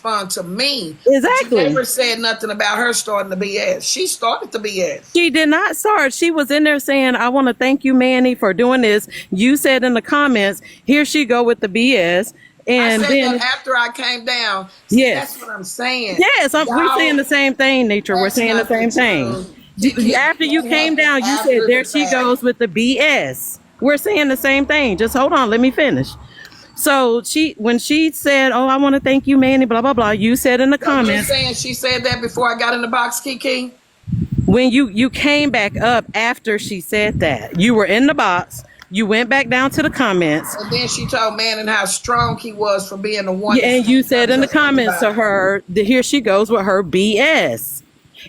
respond to me. But you Exactly. never said nothing about her starting the BS. She started the BS. She did not start. She was in there saying, I want to thank you, Manny, for doing this. You said in the comments, here she go with the BS. I And said that then, after I came down. See, that's what yes. I'm saying. Yes, we're saying Y'all, the same thing, Nature. We're that's saying the not the same thing. truth. Kiki, After you that came happened down, you said, after there the she fact. goes with the BS. We're saying the same thing. Just hold on. Let me finish. So when she said, oh, I want to thank you, Manny, blah, blah, blah, you said in the So you're comments, saying she said that before I got in the box, Kiki? when you came back up after she said that, you were in the box, you went back down to the comments, And then she told Manning how strong he was for being the one yeah, to and you stand said up in to the comments to everybody. her that here she goes with her BS.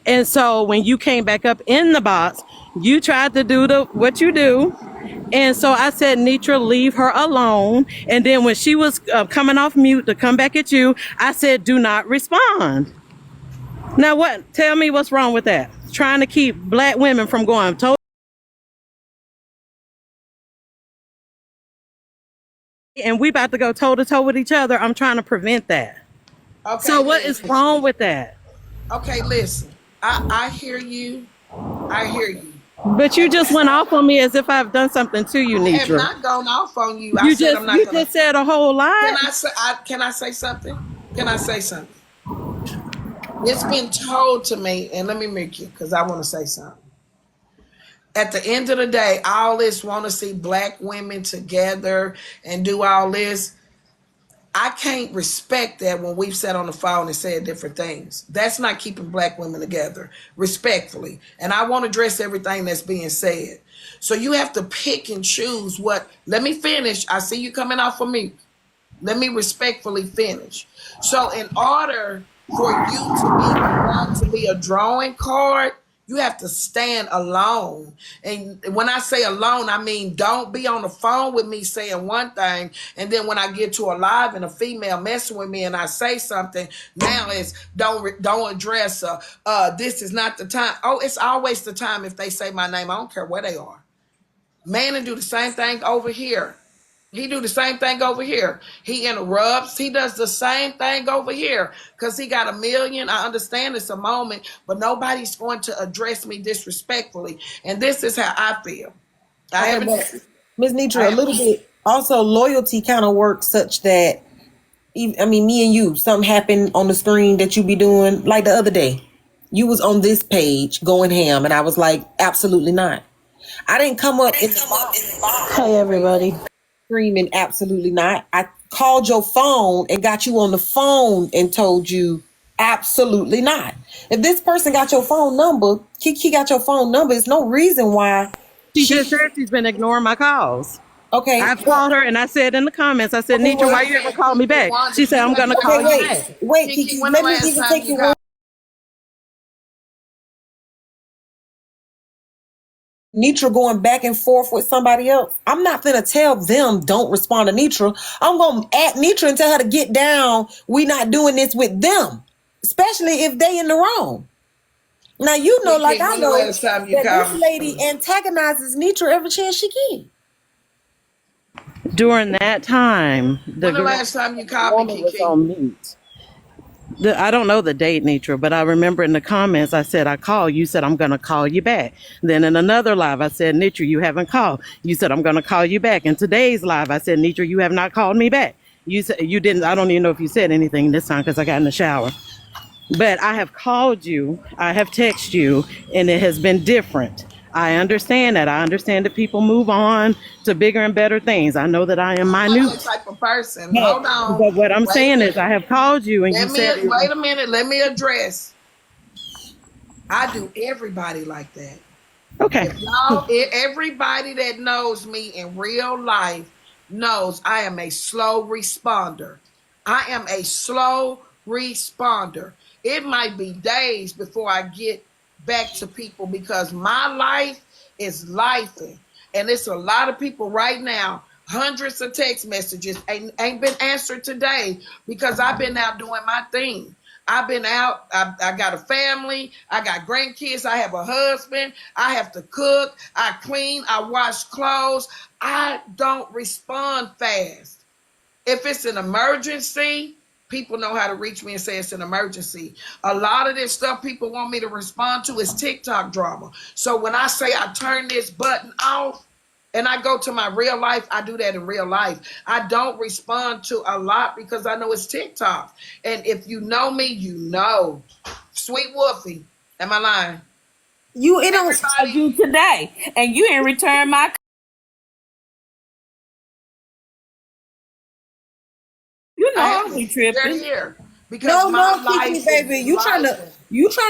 And so when you came back up in the box, you tried to do what you do. And so I said, Netra, leave her alone. And then when she was coming off mute to come back at you, I said, do not respond. Now what? Tell me what's wrong with that? Trying to keep black women from going toe, and we about to go toe to toe with each other. I'm trying to prevent that. So Okay, what is listen. wrong with that? Okay, listen. I hear you. I hear you. But you At the just went same, off on me as if I've done something to you, I have Netra. not gone off on you. I You said just I'm not you gonna. just said a whole Can lot. I say? Can I say something? Can I say something? It's been told to me, and let me make you because I want to say something. At the end of the day, all this want to see black women together and do all this. I can't respect that when we've sat on the phone and said different things. That's not keeping black women together, respectfully. And I want to address everything that's being said. So you have to pick and choose what. Let me finish. I see you coming off of me. Let me respectfully finish. So, in order for you to be the one to be a drawing card, you have to stand alone. And when I say alone, I mean don't be on the phone with me saying one thing, and then when I get to a live and a female messing with me and I say something, now it's don't address this is not the time. Oh, it's always the time if they say my name. I don't care where they are. Man, and do the same thing over here. He do the same thing over here. He interrupts. He does the same thing over here because he got a million. I understand it's a moment, but nobody's going to address me disrespectfully. And this is how I feel. I Okay, haven't. but Ms. I Netra, a haven't. little bit also loyalty kind of works such that I mean, me and you, something happened on the screen that you be doing like the other day. You was on this page going ham, and I was like, absolutely not. I didn't come up in the box Hey everybody. screaming, absolutely not. I called your phone and got you on the phone and told you, absolutely not. If this person got your phone number, Kiki got your phone number, there's no reason why She just she. said she's been ignoring my calls. Okay, I've called her and I said in the comments, I said, okay, Netra, wait. why I you haven't said, called me Kiki, back? Wanda, She said, you I'm got going to to call call Okay, you me. back. wait, Kiki, Kiki. when the Let me last even time take you your called? word. Netra going back and forth with somebody else. I'm not gonna tell them don't respond to Netra. I'm gonna at Netra and tell her to get down. We not doing this with them, especially if they in the wrong. Now you know, like Kiki, I when the know, last time you that called this me? lady antagonizes Netra every chance she get. During that time, When the last time you the called me, woman was Kiki? on mute. I don't know the date, Netra, but I remember in the comments, I said, I called. You said, I'm going to call you back. Then in another live, I said, Netra, you haven't called. You said, I'm going to call you back. In today's live, I said, Netra, you have not called me back. You said you didn't. I don't even know if you said anything this time because I got in the shower. But I have called you, I have texted you, and it has been different. I understand that. I understand that people move on to bigger and better things. I know that I am I'm not that minute. type of person. But, Hold on. but what I'm Wait a saying is, minute. I have called you, and you Let me said, wait a minute. Let me address. I do everybody like that. okay. If y'all, everybody that knows me in real life knows I am a slow responder. I am a slow responder. It might be days before I get back to people because my life is lifing. And it's a lot of people right now, hundreds of text messages ain't been answered today because I've been out doing my thing. I've been out. I got a family. I got grandkids. I have a husband. I have to cook. I clean. I wash clothes. I don't respond fast. If it's an emergency, people know how to reach me and say it's an emergency. A lot of this stuff people want me to respond to is TikTok drama. So when I say I turn this button off and I go to my real life, I do that in real life. I don't respond to a lot because I know it's TikTok. And if you know me, you know. Sweet Wolfie, am I lying? It don't. Everybody, You today, and you didn't return my. You know I I'm have, be they're tripping. here because No, my no, Kiki, life baby. is You trying life.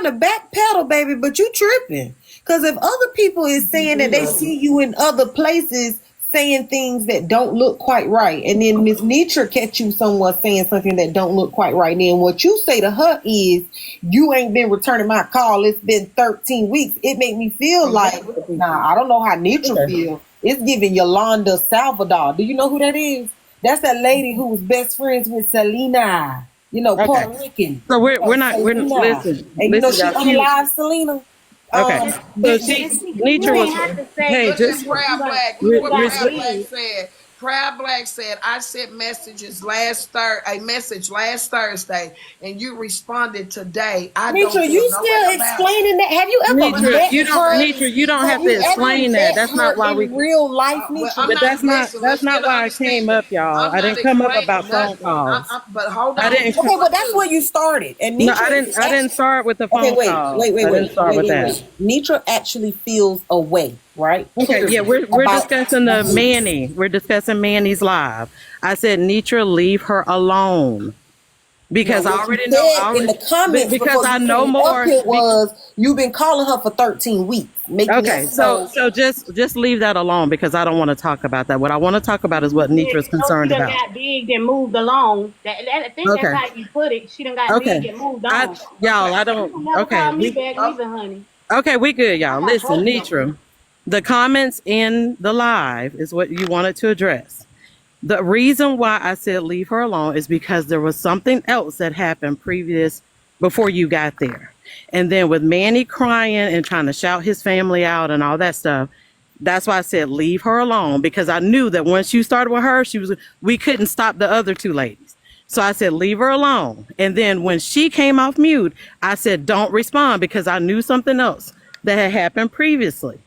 to backpedal, baby, but you tripping. Cause if other people is saying that they see you in other places saying things that don't look quite right, and then Miss Netra catch you somewhere saying something that don't look quite right, then what you say to her is you ain't been returning my call. It's been 13 weeks. It make me feel like, nah, I don't know how Netra feel. It's giving Yolanda Salvador. Do you know who that is? That's that lady who was best friends with Selena. You know, Okay. Puerto Rican. So we're Yeah, not Selena. And you know listen, she y'all. unalived Selena. Okay. Um, So did, Nitra You was, ain't have to say hey, Look you at just you Proud got Black. Look you what got Proud Black leave. said. Proud Black said, I sent messages a message last Thursday, and you responded today. I don't Nitra, feel you no way still about it. explaining that? Have you ever But I met just her? said, Nitra, you don't Have have to you ever explain that. met That's not her why in real life, well, I'm Nitra? but not, listen, that's let's not get an why I came understanding. up, y'all. I'm I not didn't come up about explaining phone nothing. calls. But hold I on. didn't This is Okay, what well I'm that's doing. where you started, and no, Nitra is I didn't actually start with the okay. phone calls. I didn't start with that. Wait. Nitra actually feels a way, right? Okay, Clearly yeah, we're about discussing the this. Manny. We're discussing Manny's live. I said, Nitra, leave her alone No, because I what you already know. said in the comments Because before I you know came up more. here was you've been calling her for 13 weeks, making Okay, us know. so just leave that alone because I don't want to talk about that. What I want to talk about is what Nitra is So she concerned done about. got big and moved along. I think that's Okay, how you put it. She done got big okay, and moved I on. y'all, I You don't. don't never Okay, call me back Oh, neither, honey. okay, we good, I y'all. got Listen, both of them. Nitra, the comments in the live is what you wanted to address. The reason why I said leave her alone is because there was something else that happened previous before you got there. And then with Manny crying and trying to shout his family out and all that stuff, that's why I said leave her alone because I knew that once you started with her, we couldn't stop the other two ladies. So I said leave her alone. And then when she came off mute, I said don't respond because I knew something else that had happened previously.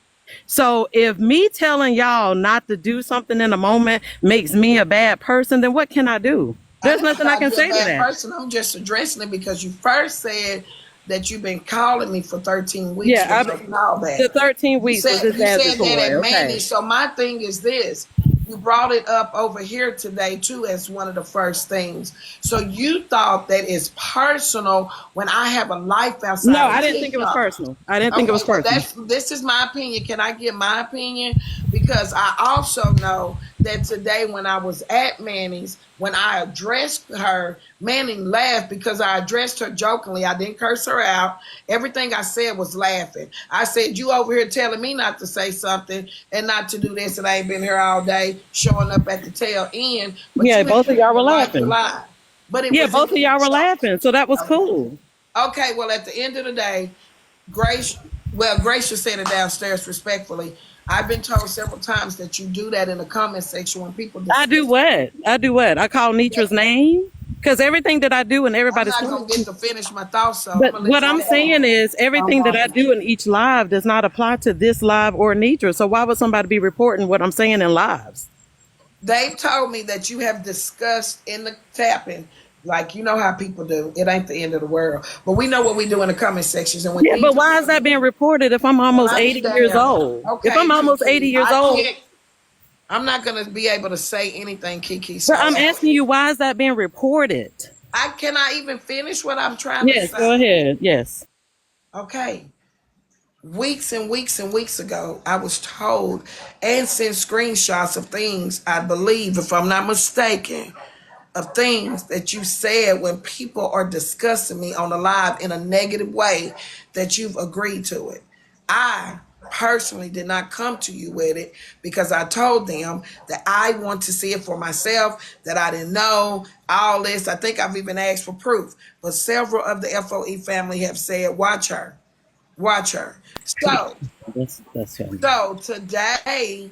So if me telling y'all not to do something in a moment makes me a bad person, then what can I do? I There's didn't nothing I call can you a say to bad that. person. I'm just addressing it because you first said that you've been calling me for 13 weeks Yeah, with no callback. the 13 weeks was You said that accusatory. at Okay. Manny. So my thing is this. You brought it up over here today too as one of the first things. So you thought that it's personal when I have a life No, outside I of didn't think it was TikTok. personal. I didn't think it Okay, was well personal. this is my opinion. Can I give my opinion? Because I also know that today when I was at Manny's, when I addressed her, Manning laughed because I addressed her jokingly. I didn't curse her out. Everything I said was laughing. I said, you over here telling me not to say something and not to do this, and I ain't been here all day showing up at the tail end, but Yeah, you both of had y'all were your life laughing. alive. But it Yeah, was in both of y'all were TikTok. laughing. So that was Okay. cool. Okay, well, at the end of the day, Grace, well, Grace just said it downstairs respectfully. I've been told several times that you do that in the comment section when people I do discuss. what? I do what? I call Nitra's name? Because everything that I do and I'm everybody's not gonna get commenting. to finish my thoughts, so I'm But gonna let what you I'm have it. saying is everything that I Um, do in each live does not apply to this live or Nitra. So why would somebody be reporting what I'm saying in lives? They've told me that you have discussed in the tapping, like you know how people do. It ain't the end of the world, but we know what we do in the comment sections, and when Yeah, things but are why is that being reported if I'm well, almost I 80 years understand. old? If I'm Okay, almost 80 Kiki, years I old, can't. I'm not gonna be able to say anything, Kiki. but So I'm asking you, why is that being reported? I cannot even finish what I'm trying to Yes, say. go ahead. Yes. Okay. Weeks and weeks and weeks ago, I was told and sent screenshots of things, I believe, if I'm not mistaken, of things that you said when people are discussing me on the live in a negative way that you've agreed to it. I personally did not come to you with it because I told them that I want to see it for myself, that I didn't know all this. I think I've even asked for proof, but several of the FOE family have said, watch her, watch her. So That's him. so today,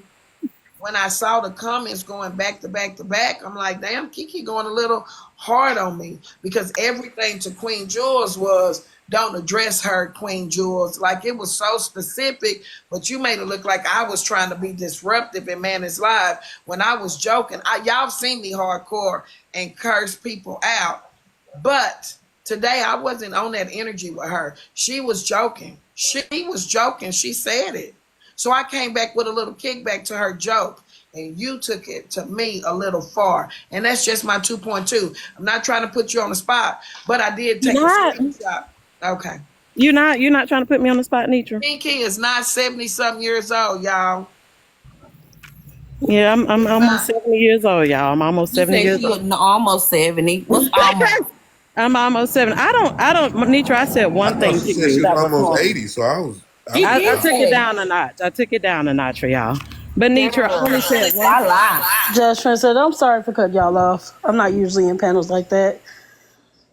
when I saw the comments going back to back to back, I'm like, damn, Kiki going a little hard on me because everything to Queen Jules was don't address her, Queen Jules. Like it was so specific, but you made it look like I was trying to be disruptive in Manny's live when I was joking. Y'all seen me hardcore and curse people out, but today I wasn't on that energy with her. She was joking. She was joking. She said it. So I came back with a little kickback to her joke, and you took it to me a little far. And that's just my 2.2. I'm not trying to put you on the spot, but I did take a screenshot. Okay. You're not trying to put me on the spot, Netra? Pinky is not 70-something years old, y'all. Yeah, I'm almost 70 years old, y'all. I'm almost 70 years old. Almost 70. What's almost? I'm almost 7. I don't, Netra, I said one thing to She said you. she was That was almost wrong. 80, so I was. I took it down a notch. I took it down a notch for y'all. But Netra, I only said one. I lied. Judge Trent said, I'm sorry for cutting y'all off. I'm not usually in panels like that.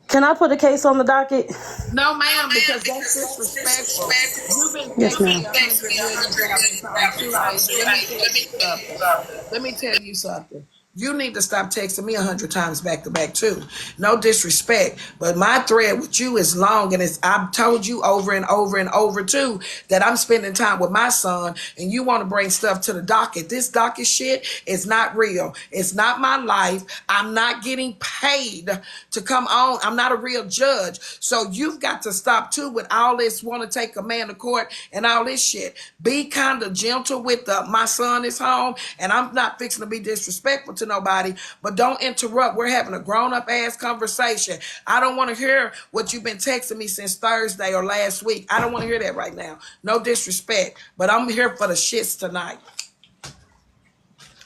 Can I put a case on the docket? No, ma'am, because that's disrespectful. You've been Yes, texting ma'am. me 100,000,000 times too, Asia. Let me tell you something. Let me tell you something. You need to stop texting me 100 times back to back too. No disrespect, but my thread with you is long, and I've told you over and over and over too that I'm spending time with my son, and you want to bring stuff to the docket. This docket shit is not real. It's not my life. I'm not getting paid to come on. I'm not a real judge, so you've got to stop too with all this. Want to take a man to court and all this shit. Be kind of gentle with my son is home, and I'm not fixing to be disrespectful to nobody, but don't interrupt. We're having a grown-up ass conversation. I don't want to hear what you've been texting me since Thursday or last week. I don't want to hear that right now. No disrespect, but I'm here for the shits tonight.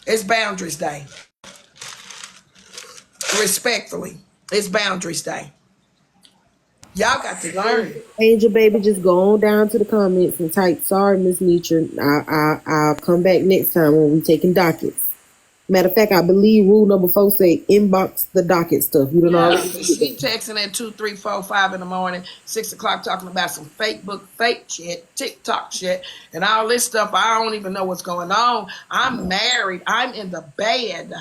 It's Boundaries Day. Respectfully, it's Boundaries Day. Y'all got to learn. Angel baby, just go on down to the comments and type, sorry, Miss Netra. I'll come back next time when we taking dockets. Matter of fact, I believe rule number 4 say inbox the docket stuff. You don't know. She texting at 2, 3, 4, 5 in the morning, 6 o'clock, talking about some fake shit, TikTok shit, and all this stuff. I don't even know what's going on. I'm married. I'm in the bed.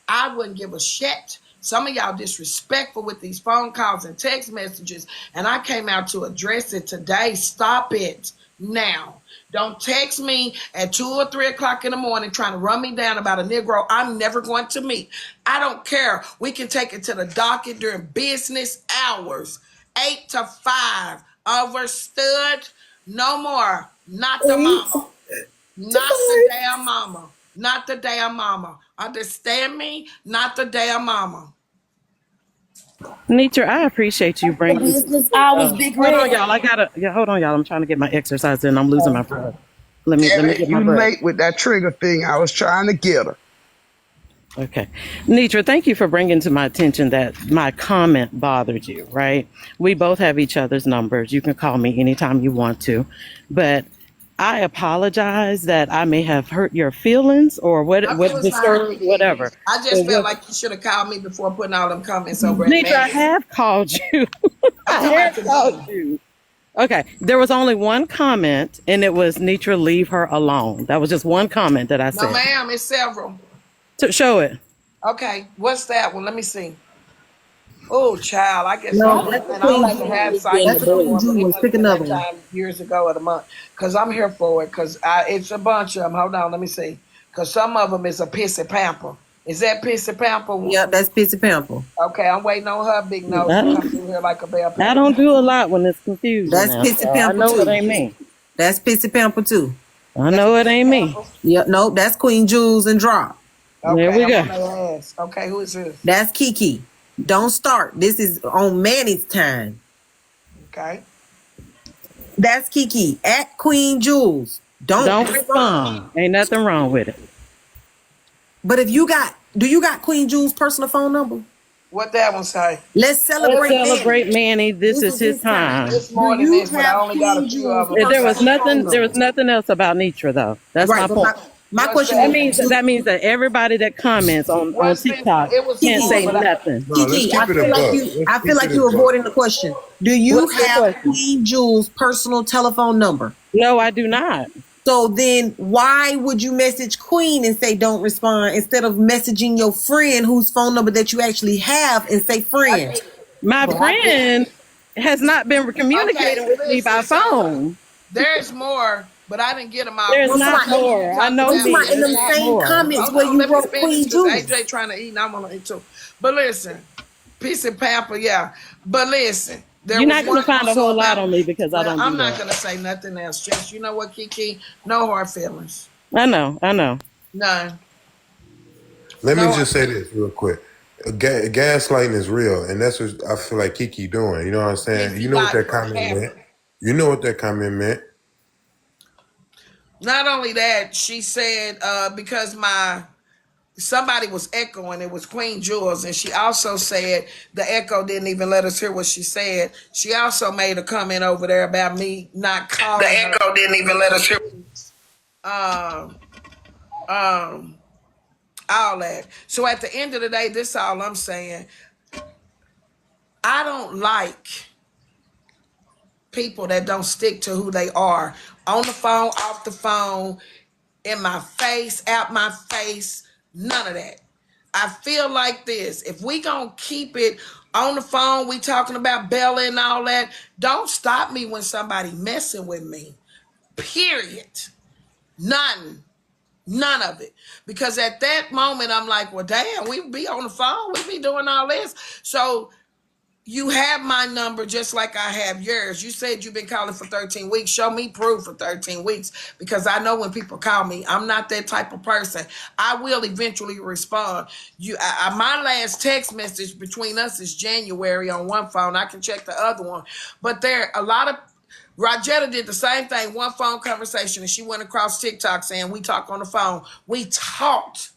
I wouldn't give a shit. Some of y'all disrespectful with these phone calls and text messages, and I came out to address it today. Stop it now. Don't text me at 2 or 3 o'clock in the morning trying to run me down about a Negro I'm never going to meet. I don't care. We can take it to the docket during business hours. 8 to 5. Understood? No more. Not the mama. Not the damn mama. Not the damn mama. Understand me? Not the damn mama. Netra, I appreciate you bringing. Business hours, big Hold on, red. y'all. Hold on, y'all. I'm trying to get my exercise in. I'm losing my breath. Let me get my You breath. late with that trigger thing. I was trying to get her. Okay. Netra, thank you for bringing to my attention that my comment bothered you, right? We both have each other's numbers. You can call me anytime you want to. But I apologize that I may have hurt your feelings or what disturbed, whatever. I just felt like you should have called me before putting all them comments over. Netra, I have called you. I have called you. Okay. There was only one comment, and it was Netra, leave her alone. That was just one comment that I said. No, ma'am, it's several. To show it. Okay, what's that one? Let me see. Oh, child, I guess No, I that's the don't like Queen to have Jules. sites That's the Queen anymore, but it Jules. must Pick have been another that one. time years ago of the month. Because I'm here for it, because it's a bunch of them. Hold on, let me see. Because some of them is a pissy pamper. Is that pissy pamper? Yeah, that's Pissy Pamper. Okay, I'm waiting on her big nose to come through here like a bell pepper. I don't do a lot when it's confusion. That's Now, Pissy so I Pamper know too. it ain't me. That's Pissy Pamper too. I know it ain't me. Yep, nope, that's Queen Jules and Drop. Okay, There we I'm go. on their ass. Okay, who is this? That's Kiki. Don't start. This is on Manny's time. Okay. That's Kiki at Queen Jules. Don't respond. Ain't nothing wrong with it. But if you got, do you got Queen Jules' personal phone number? What that one say? Let's celebrate. Let's celebrate Manny. This is his time. It's more than this, but I only got a few of them. There was nothing else about Netra though. That's my point. My question That means that everybody that comments on TikTok can't say nothing. No, let's Kiki, keep I it a feel like buck. you. Let's I keep feel like it you're a buck. avoiding the question. Do you What's the have question? Queen Jules' personal telephone number? No, I do not. So then why would you message Queen and say don't respond instead of messaging your friend whose phone number that you actually have and say friend? My But I get friend has not been Okay, communicating with me listen. by So phone. there's more, but I didn't get them all. There's I'm Queen, I talking not about know in, who you more. I talking know I'm about. talking me. about in Yes, There's them not yes. same more. comments Hold where on, you let me wrote finish Queen because Juice. AJ trying to eat and I want to eat too. But listen, piece of pamper, yeah. But listen, there You're was not going one to find a also whole lot about. on me because I Well, don't I'm do not that. gonna say nothing else. Just you know what, Kiki? No hard feelings. I know. I know. None. Let me No hard just say feelings. this real quick. Gaslighting is real, and that's what I feel like Kiki doing. You know what I'm saying? You Kiki know what like that comment meant. pamper. You know what that comment meant. Not only that, she said because my somebody was echoing, it was Queen Jules, and she also said the echo didn't even let us hear what she said. She also made a comment over there about me not The calling her. echo didn't even let us hear. Um, um, all that. So at the end of the day, this is all I'm saying. I don't like people that don't stick to who they are on the phone, off the phone, in my face, out my face, none of that. I feel like this. If we gonna keep it on the phone, we talking about Bella and all that. Don't stop me when somebody messing with me. Period. None. None of it. Because at that moment, I'm like, well, damn, we be on the phone. We be doing all this. So you have my number just like I have yours. You said you've been calling for 13 weeks. Show me proof for 13 weeks because I know when people call me, I'm not that type of person. I will eventually respond. My last text message between us is January on one phone. I can check the other one. But there are a lot of Rajetta did the same thing, one phone conversation, and she went across TikTok saying, we talk on the phone. We talked,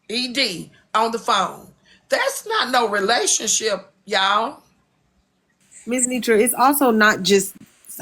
ED, on the phone. That's not no relationship, y'all. Miss Netra, it's also not just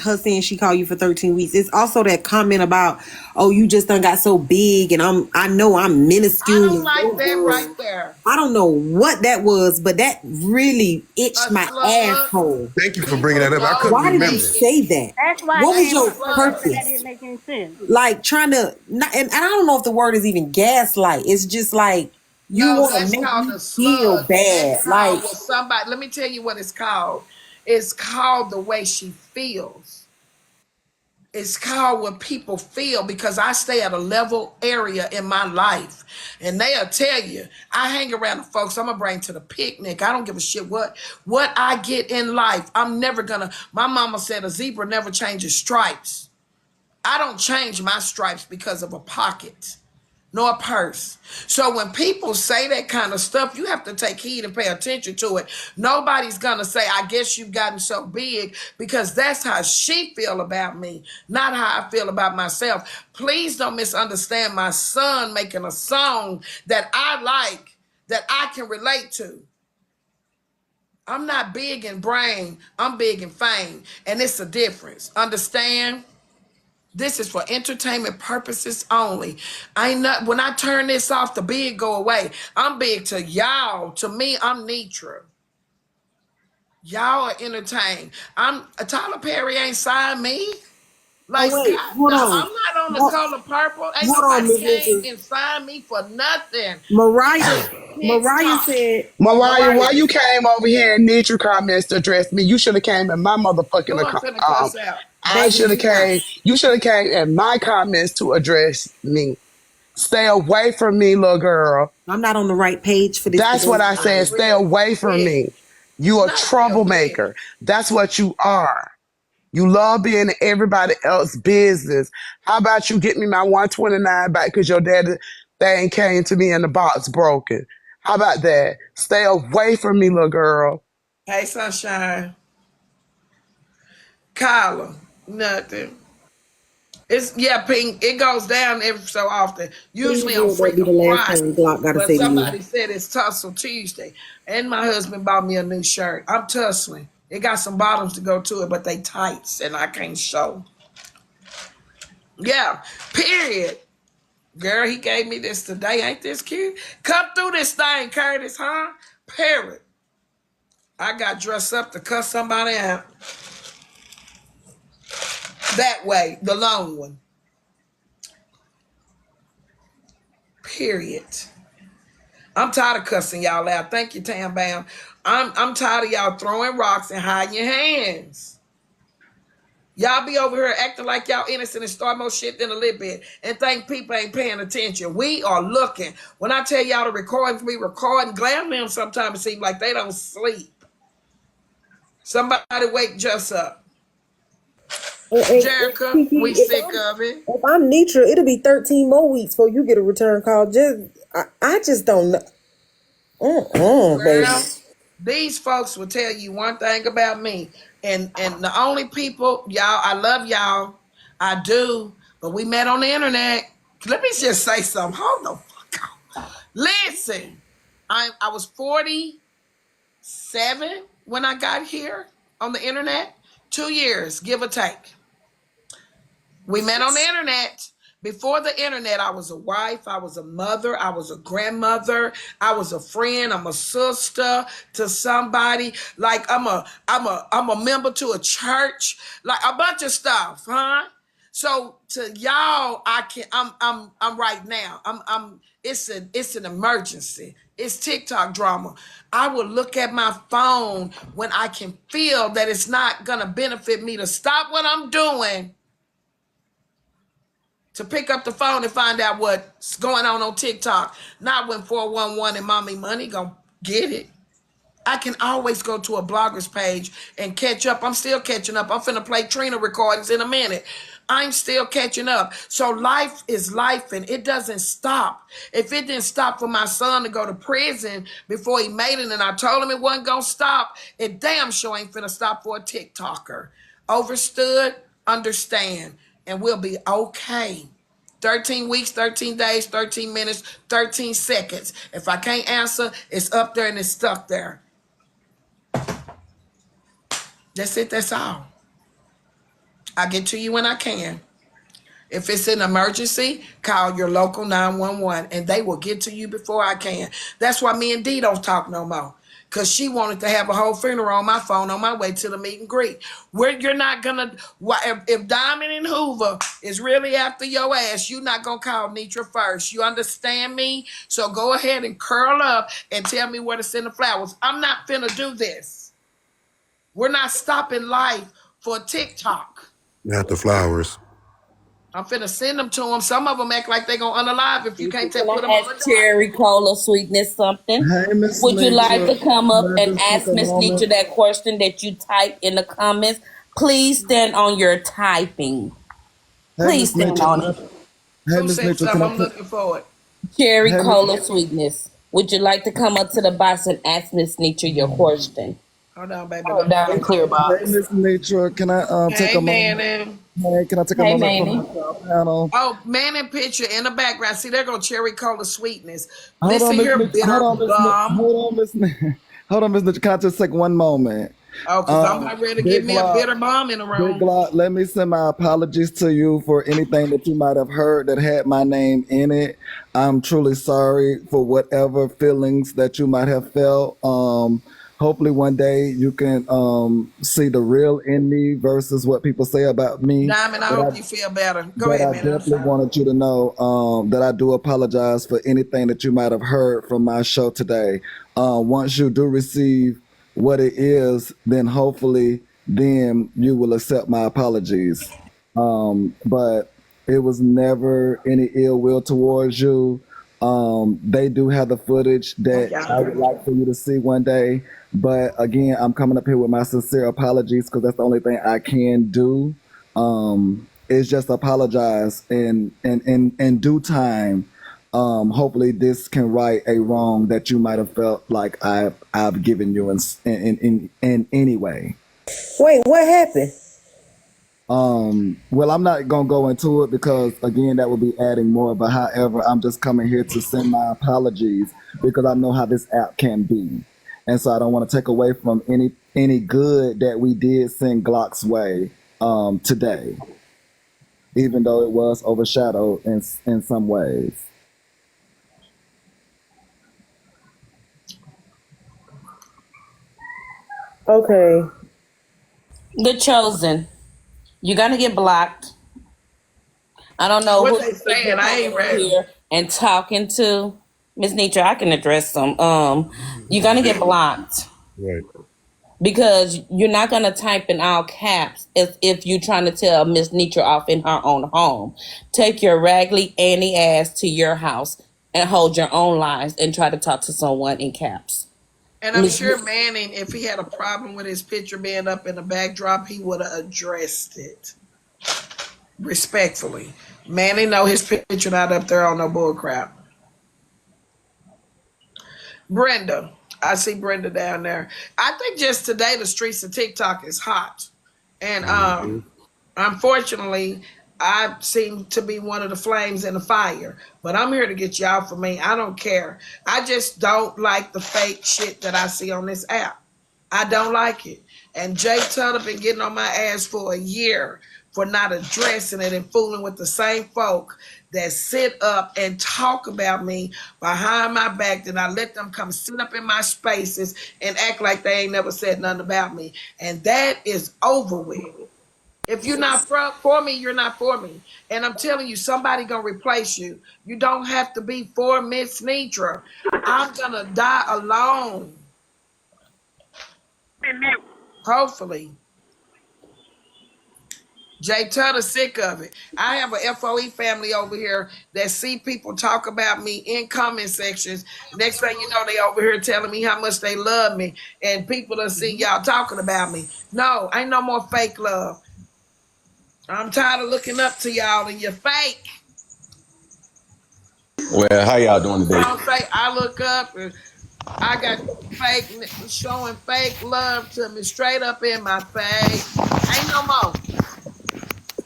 her saying she called you for 13 weeks. It's also that comment about, oh, you just done got so big and I know I'm I minuscule don't and like your that right girl. there. I don't know what that was, but that really A itched my slug. asshole. Thank you for bringing People that up. I couldn't know Why did you remember. me. say that? That's why I What was came That's a your off mic and said slug. that purpose? didn't make any sense. Like trying to, not, and I don't know if the word is even gaslight. It's just like you No, want to that's make called me a feel slug, and that's bad. Like, called what somebody. Let me tell you what it's called. It's called the way she feels. It's called what people feel because I stay at a level area in my life. And they'll tell you, I hang around the folks I'm gonna bring to the picnic. I don't give a shit what I get in life. I'm never gonna, my mama said a zebra never changes stripes. I don't change my stripes because of a pocket nor a purse. So when people say that kind of stuff, you have to take heed and pay attention to it. Nobody's gonna say, I guess you've gotten so big, because that's how she feel about me, not how I feel about myself. Please don't misunderstand my son making a song that I like, that I can relate to. I'm not big in brain, I'm big in fame. And it's a difference. Understand? This is for entertainment purposes only. I ain't not when I turn this off, the big go away. I'm big to y'all. To me, I'm Netra. Y'all are entertained. I'm Tyler Perry ain't signed me. oh Like wait, God, hold I'm on. not on the Hold, color purple. Ain't hold on, nobody Miss came Netra. and signed me for nothing. Mariah, It's Mariah TikTok. said, Mariah, Mariah, why you came over here and need your comments to address me? You should have came in my motherfucking who I'm account. finna cuss out? I baby, should have do not. came. You should have came in my comments to address me. Stay away from me, little girl. I'm not on the right page for this That's what today. I Not said. Stay real away from big. me. You a Not real big. troublemaker. That's what you are. You love being in everybody else's business. How about you get me my 129 back because your daddy thing came to me in the box broken? How about that? Stay away from me, little girl. Hey, sunshine. Kyla. Nothing. It's yeah, ping. It goes down every so often. Please Usually on will that be the Freedom last thing Friday. Glock gotta But say to you. somebody said it's Tussle Tuesday. And my husband bought me a new shirt. I'm tussling. It got some bottoms to go to it, but they tights and I can't show. Yeah, period. Girl, he gave me this today. Ain't this cute? Come through this thing, Curtis, huh? Period. I got dressed up to cuss somebody out. That way, the long one. period. I'm tired of cussing y'all out. Thank you, Tam Bam. I'm tired of y'all throwing rocks and hiding your hands. Y'all be over here acting like y'all innocent and start more shit than a little bit and think people ain't paying attention. We are looking. When I tell y'all to record, we recording. Glam them sometimes it seems like they don't sleep. Somebody wake Just up. And Jerica, Kiki, we sick of it. if I'm Netra, it'll be 13 more weeks before you get a return call. I just don't know. Baby. Well, these folks will tell you one thing about me. And the only people, y'all, I love y'all. I do. But we met on the internet. Let me just say something. Hold the fuck on. Listen, I was 47 when I got here on the internet. 2 years, give or take. We met on the internet. Before the internet, I was a wife, I was a mother, I was a grandmother, I was a friend, I'm a sister to somebody. Like I'm a member to a church, like a bunch of stuff, huh? So to y'all, I'm right now. It's an emergency. It's TikTok drama. I will look at my phone when I can feel that it's not gonna benefit me to stop what I'm doing to pick up the phone and find out what's going on TikTok. Not when 411 and Mommy Money gonna get it. I can always go to a blogger's page and catch up. I'm still catching up. I'm finna play Trina recordings in a minute. I'm still catching up. So life is life and it doesn't stop. If it didn't stop for my son to go to prison before he made it and I told him it wasn't gonna stop, it damn sure ain't finna stop for a TikToker. Overstood, understand, and we'll be okay. 13 weeks, 13 days, 13 minutes, 13 seconds. If I can't answer, it's up there and it's stuck there. That's it, that's all. I get to you when I can. If it's an emergency, call your local 911 and they will get to you before I can. That's why me and Dee don't talk no more. Because she wanted to have a whole funeral on my phone on my way to the meet and greet. You're not going to, if Diamond and Hoover is really after your ass, you're not going to call Netra first. You understand me? So go ahead and curl up and tell me where to send the flowers. I'm not finna do this. We're not stopping life for TikTok. Not the flowers. I'm finna send them to them. Some of them act like they gonna unalive if you can't Can put them I on the ask docket. Cherry Cola Sweetness something? Hey, Miss Would you like Nature. to come Can up I and just take ask a Miss Netra moment? that question that you typed in the comments? Please stand on your typing. Hey, Please Miss stand Nature. on it. Hey, Who Miss said Nature. Can something? I I'm take? looking for it. Cherry Hey, Miss. Cola Sweetness. Would you like to come up to the box and ask Miss Netra your question? Hold on, baby. Hold Let me down get and it. clear Hey, box. Miss Nature. Can I take Hey, a moment? man. Hey, can I take a Hey, moment from Manny. my panel? Oh, man in picture in the background. See, there go Cherry Cola Sweetness. Hold on, Listen Miss here, Nature. Hold bitter on, Miss. bum. Hold on, Miss. Hold on, Miss Nature. Can I just take one moment? Oh, because I'm not ready to get Big me a Glock. bitter bum in the Big room. Glock, let me send my apologies to you for anything that you might have heard that had my name in it. I'm truly sorry for whatever feelings that you might have felt. Hopefully one day you can see the real in me versus what people say about me. Diamond, I But hope you feel better. Go but ahead, I man. I'm definitely sorry. wanted you to know that I do apologize for anything that you might have heard from my show today. Once you do receive what it is, then hopefully then you will accept my apologies. But it was never any ill will towards you. They do have the footage Oh, that y'all I would dirty. like for you to see one day. But again, I'm coming up here with my sincere apologies because that's the only thing I can do. Is just apologize in due time. Hopefully this can right a wrong that you might have felt like I've given you in any way. Wait, what happened? Well, I'm not gonna go into it because again, that would be adding more. But however, I'm just coming here to send my apologies because I know how this app can be, and so I don't want to take away from any good that we did send Glock's way today, even though it was overshadowed in some ways. Okay. The Chosen. You're gonna get blocked. I don't know What who they is saying? I coming ain't in ready. here and talking to Miss Netra, I can address them. You're gonna get blocked Right. because you're not gonna type in all caps as if you're trying to tell Miss Netra off in her own home. Take your raggedy Annie ass to your house and hold your own lies and try to talk to someone in caps. And I'm Miss sure Manning, if he had a problem with his picture being up in the backdrop, he would have addressed it respectfully. Manning know his picture not up there on no bull crap. Brenda, I see Brenda down there. I think just today the streets of TikTok is hot, and Mm-hmm. unfortunately, I seem to be one of the flames in the fire. But I'm here to get y'all for me. I don't care. I just don't like the fake shit that I see on this app. I don't like it. And Jay Tuttle been getting on my ass for a year for not addressing it and fooling with the same folk that sit up and talk about me behind my back. Then I let them come sit up in my spaces and act like they ain't never said nothing about me. And that is over with. If you're not for me, you're not for me. And I'm telling you, somebody gonna replace you. You don't have to be for Miss Netra. I'm gonna die alone. Hopefully. Jay Tuttle sick of it. I have a FOE family over here that see people talk about me in comment sections. Next thing you know, they over here telling me how much they love me. And people are see y'all talking about me. No, ain't no more fake love. I'm tired of looking up to y'all and you're fake. Well, how y'all doing today? Don't say I look up and I got fake showing fake love to me straight up in my face. Ain't no more.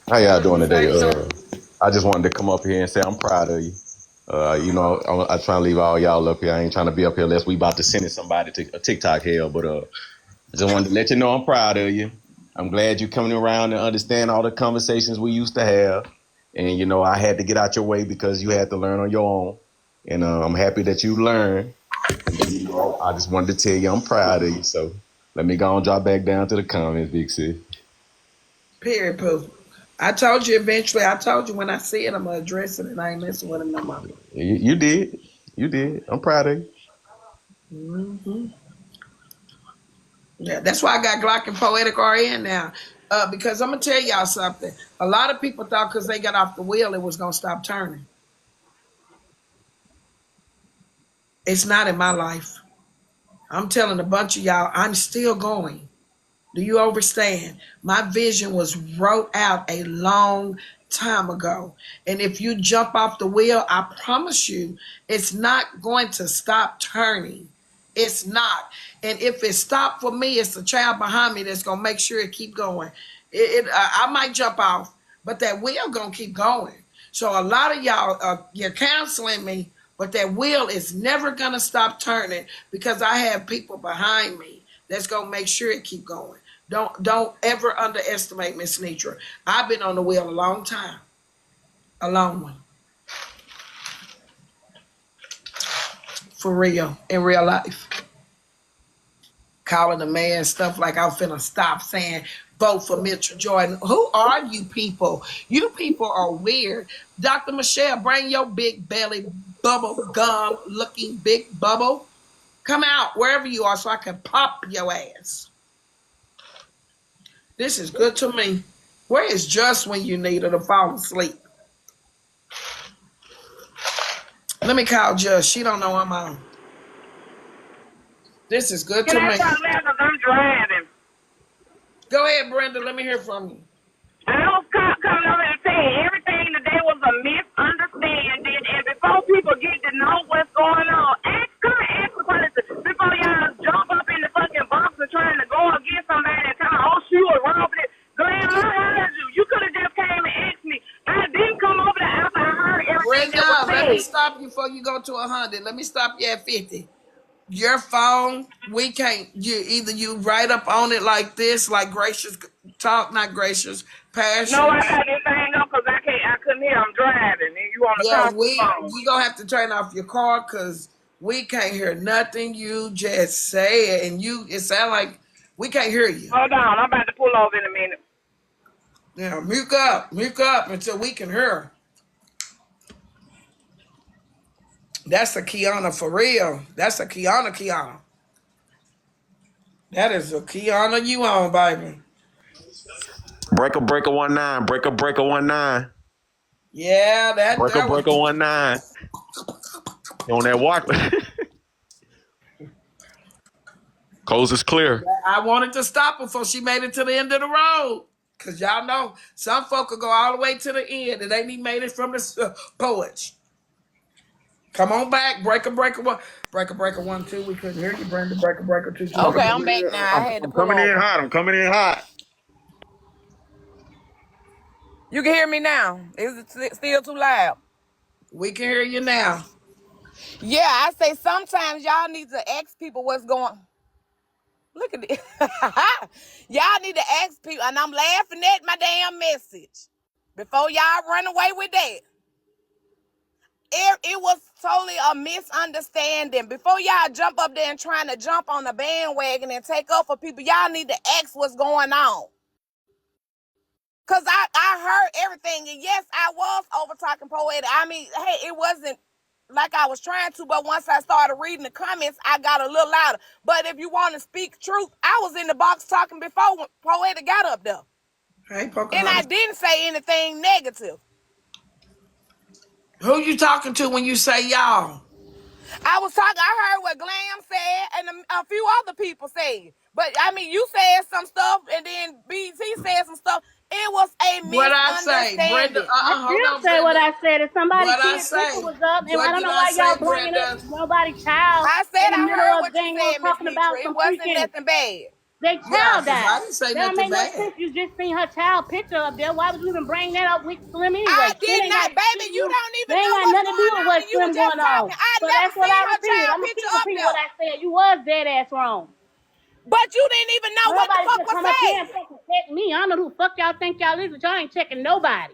How y'all doing today? Say something. I just wanted to come up here and say I'm proud of you. I try to leave all y'all up here. I ain't trying to be up here unless we about to send somebody to a TikTok hell. But I just wanted to let you know I'm proud of you. I'm glad you coming around and understand all the conversations we used to have. And I had to get out your way because you had to learn on your own. And I'm happy that you learned. I just wanted to tell you I'm proud of you. So let me go and drop back down to the comments, Big C. Period, poo. I told you eventually. I told you when I see it, I'm gonna address it, and I ain't messing with him no more. You did. You did. I'm proud of you. Hmm. Yeah, that's why I got Glock and Poetic RN now. Because I'm gonna tell y'all something. A lot of people thought because they got off the wheel, it was gonna stop turning. It's not in my life. I'm telling a bunch of y'all, I'm still going. Do you understand? My vision was wrote out a long time ago. And if you jump off the wheel, I promise you, it's not going to stop turning. It's not. And if it stopped for me, it's the child behind me that's gonna make sure it keep going. I might jump off, but that wheel gonna keep going. So a lot of y'all, you're counseling me, but that wheel is never gonna stop turning because I have people behind me that's gonna make sure it keep going. Don't ever underestimate Miss Netra. I've been on the wheel a long time. A long one. For real. In real life. Calling the man stuff like I'm finna stop saying vote for Mitchell Jordan. Who are you people? You people are weird. Dr. Michelle, bring your big belly bubble gum looking big bubble. Come out wherever you are so I can pop your ass. This is good to me. Where is Just when you need her to fall asleep? Let me call Just. She don't know I'm on. This is good Can to I me. talk loud? Because I'm driving. Go ahead, Brenda. Let me hear from you. I was coming over and saying everything today was a misunderstanding. And before people get to know what's going on, come and ask the question before y'all jump up in the fucking box and trying to go against somebody and tell me, oh, she was wrong for this. Glenn, I heard you. You could have just came and asked me. I didn't come over there after I heard everything that was Brenda, let me said. stop you before you go to 100. Let me stop you at 50. Your phone, we can't. You write up on it like this, like gracious talk, not gracious No, I passions. got this thing up because I couldn't hear. I'm driving, and you on the Yeah, conference phone. you gonna have to turn off your car because we can't hear nothing you just say, and it sound like we can't hear you. Hold on, I'm about to pull over in a minute. Yeah, mute up until we can hear. That's a Kiana for real. That's a Kiana. That is a Kiana you on, baby. Breaker 19. Breaker 19. Yeah, that was. Breaker 19. You on that walk? Coast is clear. I wanted to stop her before she made it to the end of the road. Cause y'all know some folk will go all the way to the end and they ain't made it from the poets. Come on back, breaker one, breaker 1 2. We couldn't hear you, Brenda. Breaker 2 2. Okay, Breaker I'm 3. back now. I had to I'm pull coming in over. hot. I'm coming in hot. You can hear me now. Is it still too loud? We can hear you now. Yeah, I say sometimes y'all need to ask people what's going. Look at it. Y'all need to ask people, and I'm laughing at my damn message. Before y'all run away with that. It was totally a misunderstanding. Before y'all jump up there and trying to jump on the bandwagon and take up for people, y'all need to ask what's going on. Cause I heard everything, and yes, I was over talking poetic. I mean, hey, it wasn't like I was trying to, but once I started reading the comments, I got a little louder. But if you want to speak truth, I was in the box talking before when poetic got up there, Hey, and I Pocahontas. didn't say anything negative. Who you talking to when you say y'all? I heard what Glam said and a few other people said. But I mean, you said some stuff and then BT said some stuff. It was a What I say, Brenda? misunderstanding. I Hold still on, say what Brenda. I said. If somebody What I kid picture say? was up, and I What don't did know I why y'all say, bringing up Brenda? nobody's child I said in the I middle heard of what you dang on said, Miss talking about Netra. It some wasn't freaking nothing bad. they Yeah, child because died. I didn't say That don't nothing make no bad. sense. You just seen her child picture up there. Why would you even bring that up with Slim I anyway? Slim did ain't got not, shit baby. to You do. don't They even ain't know got what's nothing to do going with on, what and you were Slim just going on. talking. I So never that's what seen I her repeated. child I'm gonna picture keep up repeating what there. I said. You was dead ass wrong. But you didn't even know what the Nobody fuck should was come up here and said. fucking check me. I don't know who the fuck y'all think y'all is, but y'all ain't checking nobody.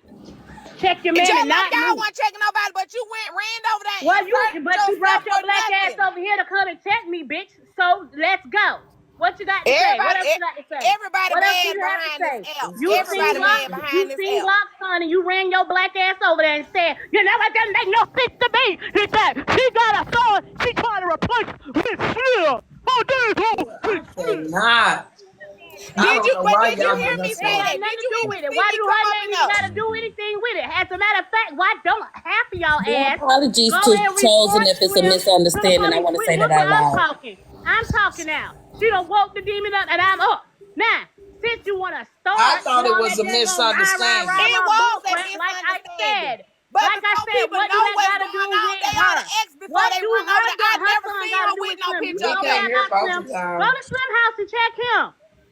Check your Just mammy, like not y'all me. weren't checking nobody, but you ran over there and Well, inserted but you yourself brought your for black ass nothing. over here to come and check me, bitch. So let's go. What you got to say? What Everybody, else you got to say? everybody What else do mad you have to behind this say? app. You Everybody seen mad Locke, behind this app. son, and you ran your black ass over there and said, you know what, doesn't make no sense to me. He said, she got a son, she trying to replace Miss Slim. Oh, there you go, I Miss Slim. cannot. I don't know But why did you y'all hear getting me us It ain't say started. got that? Did nothing to you do even with it. see Why me do come her up name in even there? got to do anything with it? As a matter of fact, why don't half of y'all My ass apologies go to and Chosen report if it's a Slim to the misunderstanding. I police? want to say that Well, out I'm loud. talking. I'm talking now. She done woke the demon up and I'm up. Now, since you want to I start with thought it all was that a dang on misunderstanding. It bull was a crap, misunderstanding. But like I before said, people what do know that what's got to do going on, with they ought to her? ask before What they do run over there. I her never son seen got her to do with with no Slim? You picture can We up go can't there. mad hear about both Slim. of Go y'all. to Slim house and check him.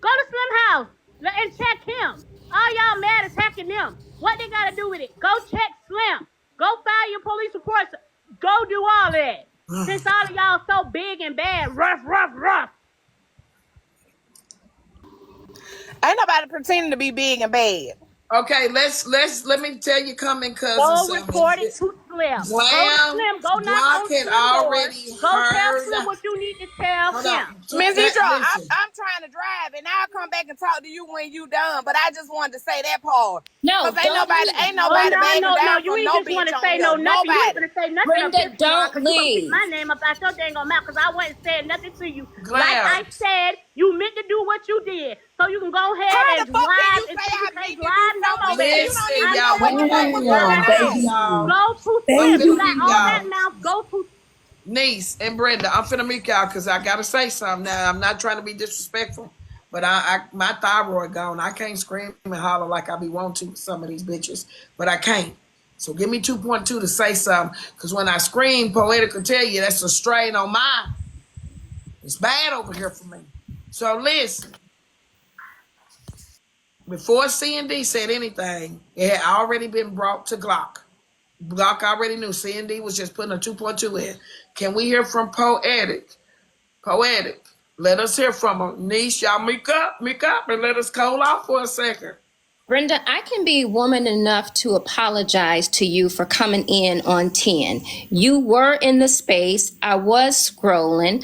Go to Slim house and check him. All y'all mad attacking them. What they got to do with it? Go check Slim. Go file your police reports. Go do all that. Since all of y'all so big and bad, rough. Ain't nobody pretending to be big and bad. Okay, let me tell you, coming cousin Go something. report it to Slim. Go to Glam Slim. Go knock Block on had Slim door. already Go tell heard. Slim what you need to tell Hold him. on, Miss Deidre, listen. I'm trying to drive, and I'll come back and talk to you when you done. But I just wanted to say that part, cause No, don't ain't leave. Oh nobody no, bagging no! down You from ain't no just want bitch to on say here. no nothing. You ain't Nobody. gonna say nothing to Brenda, piss me off don't because you gonna keep my leave. name up out your dang on mouth because I wasn't saying nothing to you. Like I Glam. said, you meant to do what you did, so you can go ahead How and the fuck can drive you say until you I can't meant to do drive no something, more, nigga? baby. You don't Listen, even I know y'all. know what We the what fuck can't baby. was hear Girl, going Damn, both of on. baby. y'all. go to I'm Slim. You finna got mute Baby. all that y'all. mouth. Go to Niece and Brenda, I'm finna mute y'all because I gotta say something now. I'm not trying to be disrespectful, but my thyroid gone. I can't scream and holler like I be wanting to with some of these bitches, but I can't. So give me 2.2 to say something, because when I scream, Poetic will tell you that's a strain on mine. It's bad over here for me. So listen, before C&D said anything, it had already been brought to Glock. Glock already knew C&D was just putting a 2.2 in. Can we hear from Poetic? Poetic. Let us hear from him. Niche, y'all make up, and let us cool off for a second. Brenda, I can be woman enough to apologize to you for coming in on 10. You were in the space. I was scrolling.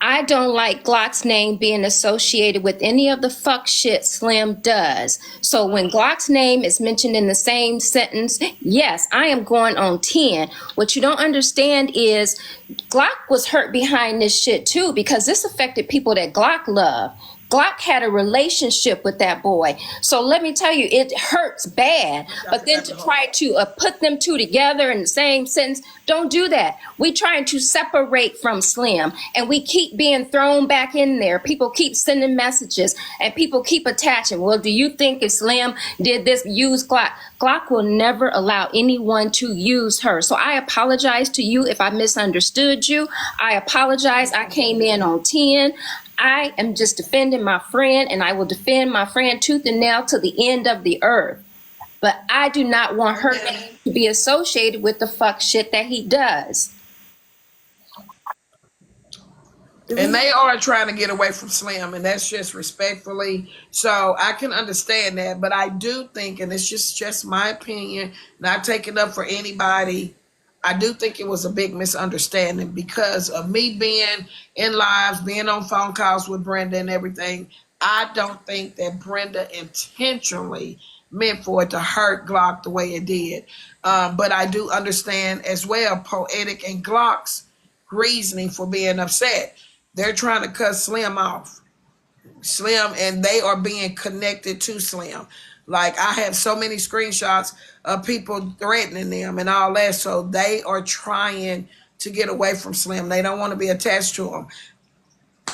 I don't like Glock's name being associated with any of the fuck shit Slim does. So when Glock's name is mentioned in the same sentence, yes, I am going on 10. What you don't understand is Glock was hurt behind this shit too, because this affected people that Glock loved. Glock had a relationship with that boy. So let me tell you, it hurts bad. But then to try to put them two together in the same sentence, don't do that. We trying to separate from Slim, and we keep being thrown back in there. People keep sending messages, and people keep attaching. Well, do you think if Slim did this, use Glock? Glock will never allow anyone to use her. So I apologize to you if I misunderstood you. I apologize. I came in on 10. I am just defending my friend, and I will defend my friend tooth and nail to the end of the earth. But I do not want her name to be associated with the fuck shit that he does. And they are trying to get away from Slim, and that's just respectfully. So I can understand that, but I do think, and it's just my opinion, not taking up for anybody. I do think it was a big misunderstanding because of me being in lives, being on phone calls with Brenda and everything. I don't think that Brenda intentionally meant for it to hurt Glock the way it did. But I do understand as well Poetic and Glock's reasoning for being upset. They're trying to cut Slim off. Slim, and they are being connected to Slim. Like, I have so many screenshots of people threatening them and all that. So they are trying to get away from Slim. They don't want to be attached to him.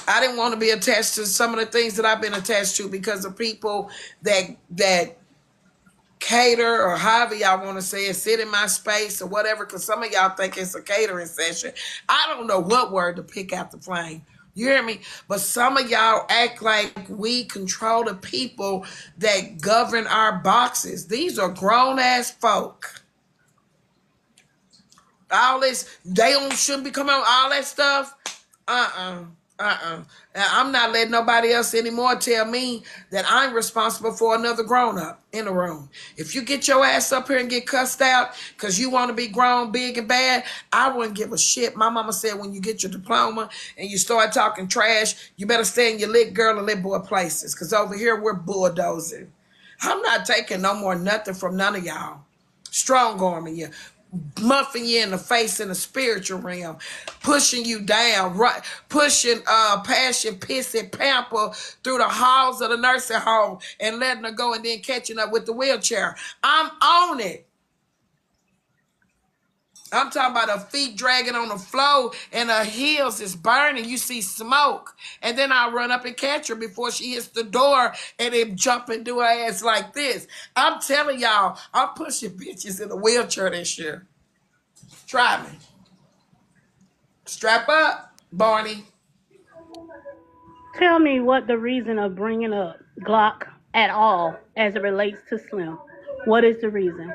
I didn't want to be attached to some of the things that I've been attached to because of people that cater, or however y'all want to say it, sit in my space or whatever, because some of y'all think it's a catering session. I don't know what word to pick out the flame. You hear me? But some of y'all act like we control the people that govern our boxes. These are grown ass folk. All this, they don't shouldn't be coming on all that stuff. I'm not letting nobody else anymore tell me that I'm responsible for another grown up in the room. If you get your ass up here and get cussed out because you want to be grown, big and bad, I wouldn't give a shit. My mama said when you get your diploma and you start talking trash, you better stay in your lit girl and lit boy places, because over here we're bulldozing. I'm not taking no more nothing from none of y'all. Strong arming you, muffing you in the face in the spiritual realm, pushing you down, right, pushing past your pissy pamper through the halls of the nursing home and letting her go, and then catching up with the wheelchair. I'm on it. I'm talking about her feet dragging on the floor and her heels is burning. You see smoke. And then I run up and catch her before she hits the door and then jump and do her ass like this. I'm telling y'all, I'm pushing bitches in a wheelchair this year. Try me. Strap up, Barney. Tell me what the reason of bringing up Glock at all as it relates to Slim. What is the reason?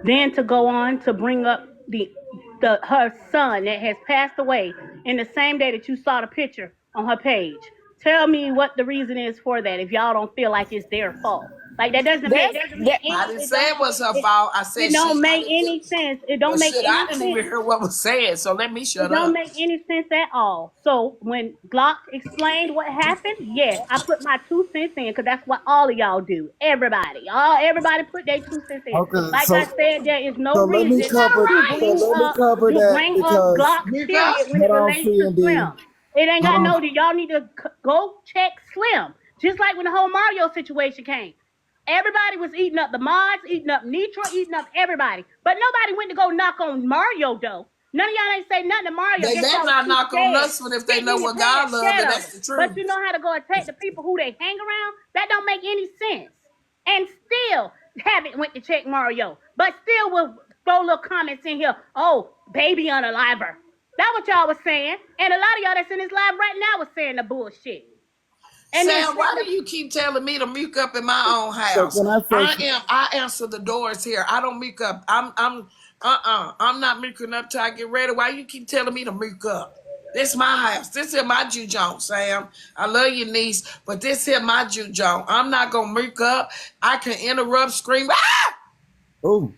Then to go on to bring up her son that has passed away in the same day that you saw the picture on her page. Tell me what the reason is for that if y'all don't feel like it's their fault. Like, that doesn't make any, I didn't say it was her fault. I said it don't she. make any sense. It don't Well, make shit, any I didn't sense. even hear what was said, so let me shut It don't up. make any sense at all. So when Glock explained what happened, yes, I put my 2 cents in, because that's what all of y'all do. Everybody put their 2 cents in. Okay, Like I said, there is no so let me reason cover to that bring up because Glock, Because period, when hold it on, relates to CND. Slim. It ain't Hold got on. no, y'all need to go check Slim. Just like when the whole Mario situation came. Everybody was eating up the mods, eating up Netra, eating up everybody. But nobody went to go knock on Mario, though. None of y'all ain't say nothing to Mario. they Guess better y'all was not too knock on scared. us if they Didn't know even what pay a God love, shit and of that's it. the truth. But you know how to go attack the people who they hang around? That don't make any sense. And still haven't went to check Mario. But still will throw little comments in here. Oh, baby unaliver. That's what y'all was saying. And a lot of y'all that's in this live right now was saying the bullshit. And then Sam, why do you keep telling me to mute up in my own So house? can I say I answer the doors here. I don't mute up. I'm not muting up till I get ready. Why you keep telling me to mute up? This my house. This is my Jew Joint, Sam. I love your niece, but this here my Jew Joint. I'm not gonna mute up. I can interrupt, scream. Ah! oh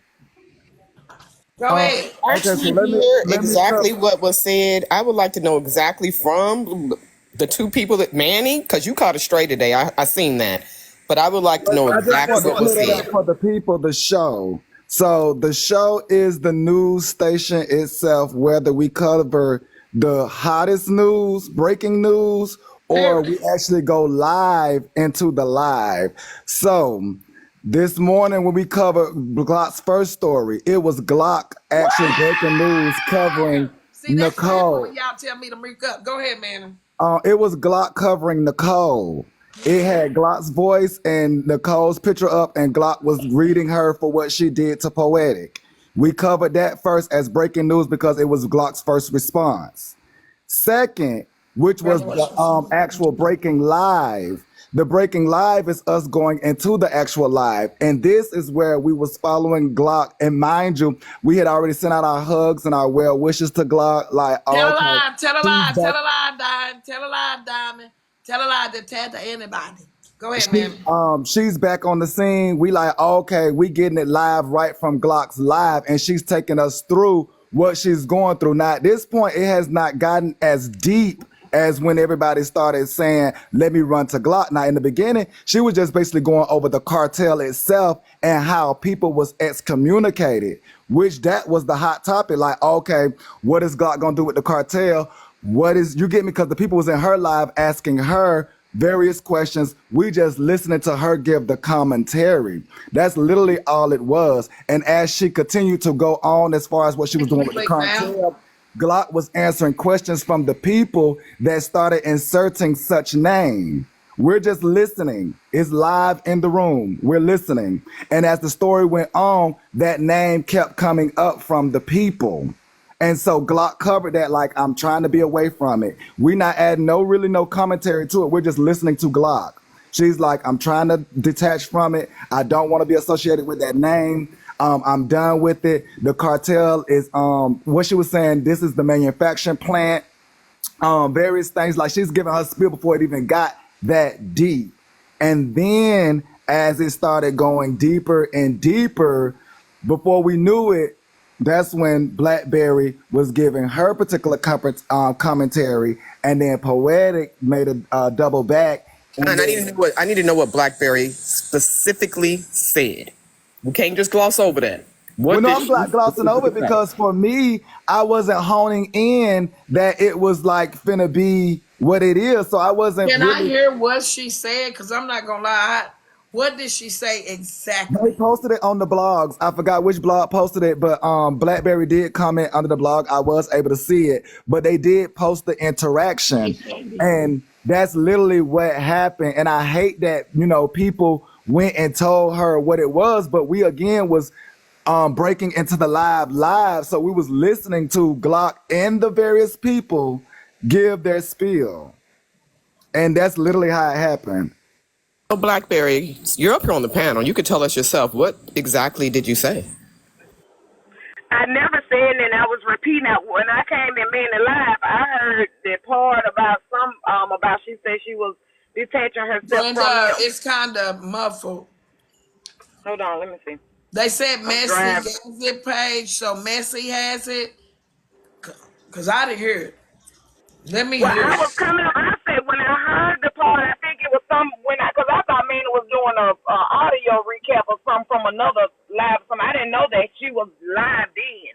Go ahead. Okay, so Actually let me hear let me exactly cover. what was said. I would like to know exactly from the two people that Manny, because you caught it straight today. I seen that. But I would like to know I just exactly want to what was clear that up said. for the people. The show. So the show is the news station itself, whether we cover the hottest news, breaking news, or Period. we actually go live into the live. So this morning when we covered Glock's first story, it was Glock actually breaking news covering See, that's what happened when Nicole. y'all tell me to mute up. Go ahead, man. It was Glock covering Nicole. It had Glock's voice and Nicole's picture up, and Glock was reading her for what she did to Poetic. We covered that first as breaking news because it was Glock's first response. Second, which was the actual breaking live. The breaking live is us going into the actual live. And this is where we was following Glock. And mind you, we had already sent out our hugs and our well wishes to Glock. Like, Tell oh, a okay, lie, tell a she's lie, tell back. a lie, Diamond. Tell a lie, Diamond. Tell a lie to tell to anybody. Go ahead, She, man. she's back on the scene. We like, okay, we getting it live right from Glock's live, and she's taking us through what she's going through. Now, at this point, it has not gotten as deep as when everybody started saying, let me run to Glock. Now, in the beginning, she was just basically going over the cartel itself and how people was excommunicated, which that was the hot topic. Like, okay, what is Glock gonna do with the cartel? What is, you get me? Because the people was in her live asking her various questions. We just listening to her give the commentary. That's literally all it was. And as she continued to go on as far as what she was Thank doing you, with the Big Mouth. cartel, Glock was answering questions from the people that started inserting such name. We're just listening. It's live in the room. We're listening. And as the story went on, that name kept coming up from the people. And so Glock covered that like I'm trying to be away from it. We're not adding no commentary to it. We're just listening to Glock. She's like, I'm trying to detach from it. I don't want to be associated with that name. I'm done with it. The cartel is what she was saying, this is the manufacturing plant. Various things like she's giving her spiel before it even got that deep. And then as it started going deeper and deeper, before we knew it, that's when Blackberry was giving her particular commentary, and then Poetic made a double back. And And then, I need to know what BlackBerry specifically said. We can't just gloss over that. well, What no, did I'm she glossing over specifically it say? because for me, I wasn't honing in that it was like finna be what it is. So I wasn't Can I really. hear what she said? Because I'm not going to lie. What did she say They exactly? posted it on the blogs. I forgot which blog posted it, but BlackBerry did comment under the blog. I was able to see it, but they did post the interaction, and that's literally what happened. And I hate that people went and told her what it was, but we again was breaking into the live, so we was listening to Glock and the various people give their spiel, and that's literally how it happened. Oh, BlackBerry, you're up here on the panel. You could tell us yourself. What exactly did you say? I never said that. I was repeating that when I came in being alive. I heard the part about about she said she was detaching herself from Brenda, him. it's kind of muffled. Hold on, let me see. They said I'm Messi driving. gave it page, so Messi has it. Because I didn't hear it. Let me Well, hear I it. was coming up. I said when I heard the part, I think it was some because I thought Mina was doing a audio recap or something from another live. Something I didn't know that she was live then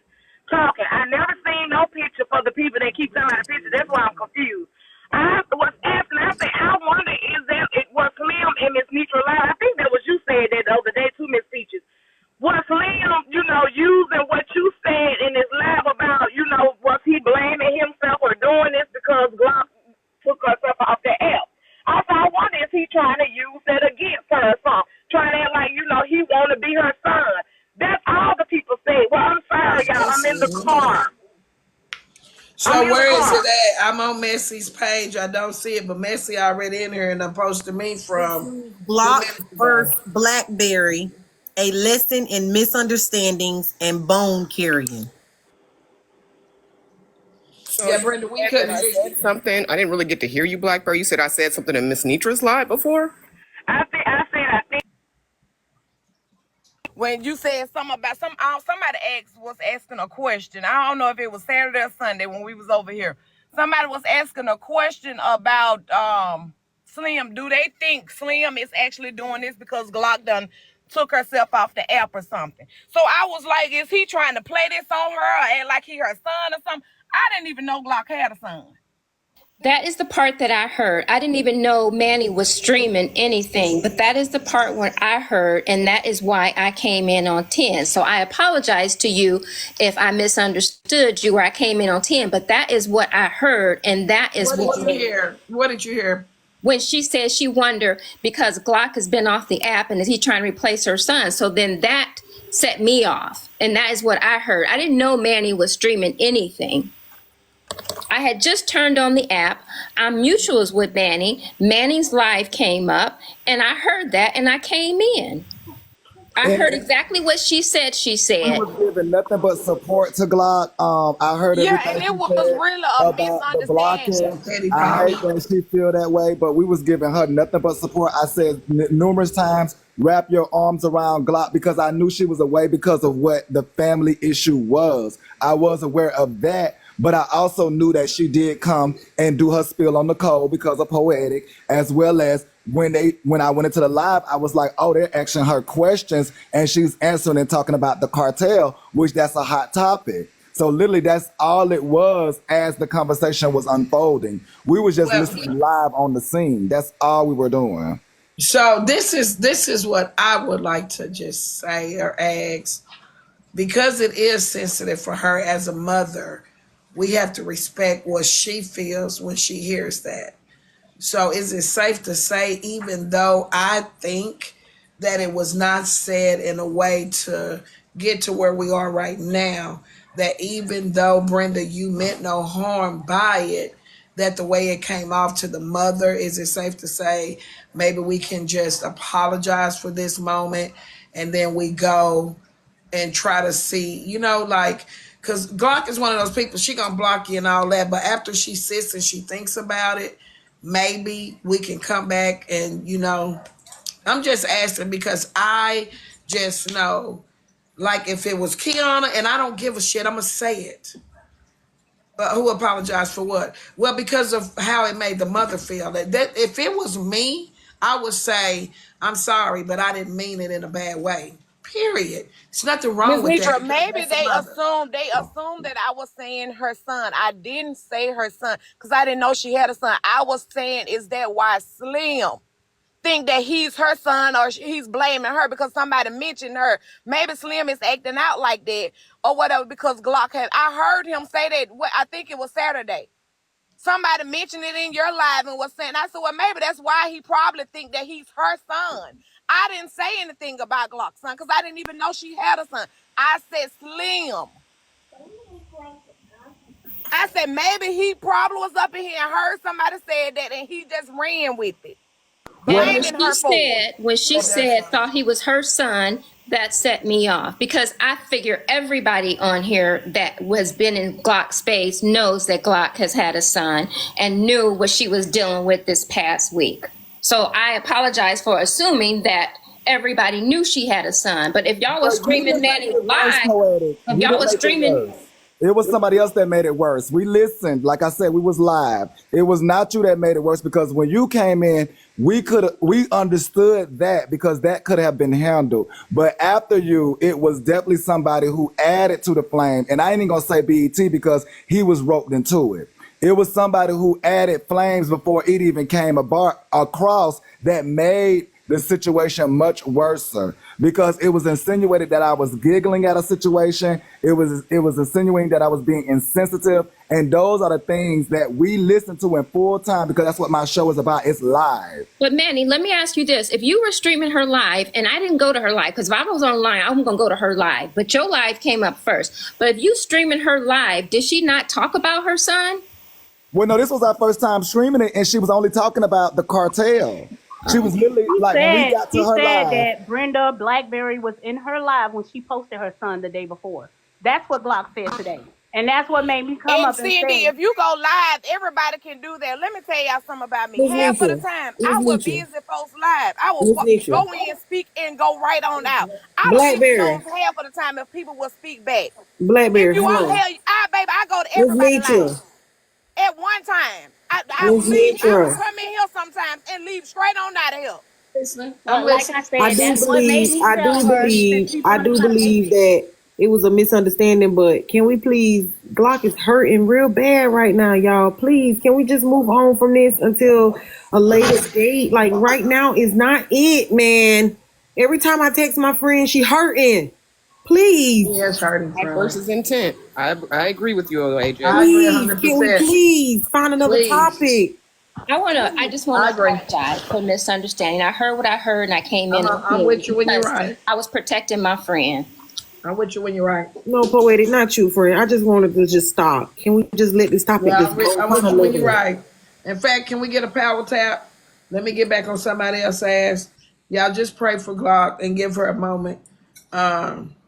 talking. I never seen no picture for the people that keep talking about the picture. That's why I'm confused. I was asking. I said, I wonder is that it was Slim and Miss Netra live? I think that was you said that the other day too, Miss Peaches. Was Liam, using what you said in his lab about, was he blaming himself or doing this because Glock took herself off the app? I said, I wonder is he trying to use that against her or something? Trying to act like, he want to be her son. That's all the people say. Well, I'm sorry, y'all. I'm in the car. I'm So in the where is car. it at? I'm on Messi's page. I don't see it, but Messi already in here and I'm posted me from two Block minutes ago. first Blackberry, a lesson in misunderstandings and bone carrying. So Yeah, you Brenda, we said that couldn't I hear said you. something. I didn't really get to hear you, BlackBerry. You said I said something in Miss Nitra's live before? I think when you said something about somebody was asking a question. I don't know if it was Saturday or Sunday when we was over here. Somebody was asking a question about Slim. Do they think Slim is actually doing this because Glock done took herself off the app or something? So I was like, is he trying to play this on her or act like he her son or something? I didn't even know Glock had a son. That is the part that I heard. I didn't even know Manny was streaming anything, but that is the part where I heard, and that is why I came in on 10. So I apologize to you if I misunderstood you where I came in on 10, but that is what I heard, and that is What did you hear? What did you hear? when she said she wondered because Glock has been off the app and is he trying to replace her son? So then that set me off, and that is what I heard. I didn't know Manny was streaming anything. I had just turned on the app. I'm mutuals with Manny. Manny's live came up, and I heard that, and I came in. I heard exactly what she said. She We said, was giving nothing but support to Glock. I heard everything And it she was said really a about the misunderstanding. blocking. I hate that she feel that way, but we was giving her nothing but support. I said numerous times, wrap your arms around Glock, because I knew she was away because of what the family issue was. I was aware of that, but I also knew that she did come and do her spill on the code because of Poetic, as well as when I went into the live, I was like, oh, they're asking her questions and she's answering and talking about the cartel, which that's a hot topic. So literally that's all it was as the conversation was unfolding. We was just listening live on the scene. That's all we were doing. So this is what I would like to just say or ask, because it is sensitive for her as a mother. We have to respect what she feels when she hears that. So is it safe to say, even though I think that it was not said in a way to get to where we are right now, that even though, Brenda, you meant no harm by it, that the way it came off to the mother, is it safe to say maybe we can just apologize for this moment and then we go and try to see, like, because Glock is one of those people, she gonna block you and all that, but after she sits and she thinks about it, maybe we can come back and, I'm just asking because I just know, like, if it was Kiana, and I don't give a shit, I'm gonna say it. But who apologized for what? Well, because of how it made the mother feel. That if it was me, I would say, I'm sorry, but I didn't mean it in a bad way. Period. There's nothing wrong Miss with that. Netra, maybe That's the they mother. assumed that I was saying her son. I didn't say her son because I didn't know she had a son. I was saying, is that why Slim think that he's her son or he's blaming her because somebody mentioned her? Maybe Slim is acting out like that or whatever because Glock had. I heard him say that. I think it was Saturday. Somebody mentioned it in your live and was saying, I said, well, maybe that's why he probably think that he's her son. I didn't say anything about Glock's son because I didn't even know she had a son. I said Slim. I said maybe he probably was up in here and heard somebody said that and he just ran with it, and blaming her for it. when she said thought he was her son, that set me off because I figure everybody on here that has been in Glock's space knows that Glock has had a son and knew what she was dealing with this past week. So I apologize for assuming that everybody knew she had a son. But if y'all was streaming Manny live, if y'all was streaming. It was somebody else that made it worse. We listened. Like I said, we was live. It was not you that made it worse because when you came in, we understood that because that could have been handled. But after you, it was definitely somebody who added to the flame. And I ain't even gonna say BET because he was roped into it. It was somebody who added flames before it even came across that made the situation much worse because it was insinuated that I was giggling at a situation. It was insinuating that I was being insensitive. And those are the things that we listen to in full time because that's what my show is about. It's live. But Manny, let me ask you this. If you were streaming her live and I didn't go to her live, because if I was online, I'm going to go to her live. But your live came up first. But if you streaming her live, did she not talk about her son? Well, no, this was our first time streaming it and she was only talking about the cartel. She was literally like, when we got to her live. She said that Brenda Blackberry was in her live when she posted her son the day before. That's what Glock said today. And that's what made me come And up and Cindy, say, if you go live, everybody can do that. Let me tell y'all something about me. Miss Half of the Nietzsche. time, Miss I would Nietzsche. busy folks live. I would Miss Nietzsche. go in, speak, and go right on out. I don't even know Blackberry. half of the time if people will speak back. If Blackberry, you all hello. hell, baby, I go to Miss everybody Nietzsche. live at one time. I Miss leave. I will Nietzsche. come in here sometimes and leave straight on out of here. Listening. I'm but like I listening. I said, do that's what made believe, me I tell do her since believe, she I finna do try to believe that it was a misunderstanding, but can we please, Glock is hurting real bad right now, y'all. Please, can we just move on from this until a later date? Like right now is not it, man. Every time I text my friend, she hurting. Please, He is hurting Act from it. versus intent. I agree with you, AJ. I agree please, can we 100%. please find another Please. topic? I just want I to agree. apologize for misunderstanding. I heard what I heard and I came in I'm with you when you're because right. I was protecting my friend. I'm with you when you're right. No, poetic, not you, friend. I just wanted to just stop. Can we just let this topic Yeah, just go? I'm Kind with of you when you're later. right. In fact, can we get a power tap? Let me get back on somebody else's ass. Y'all just pray for Glock and give her a moment.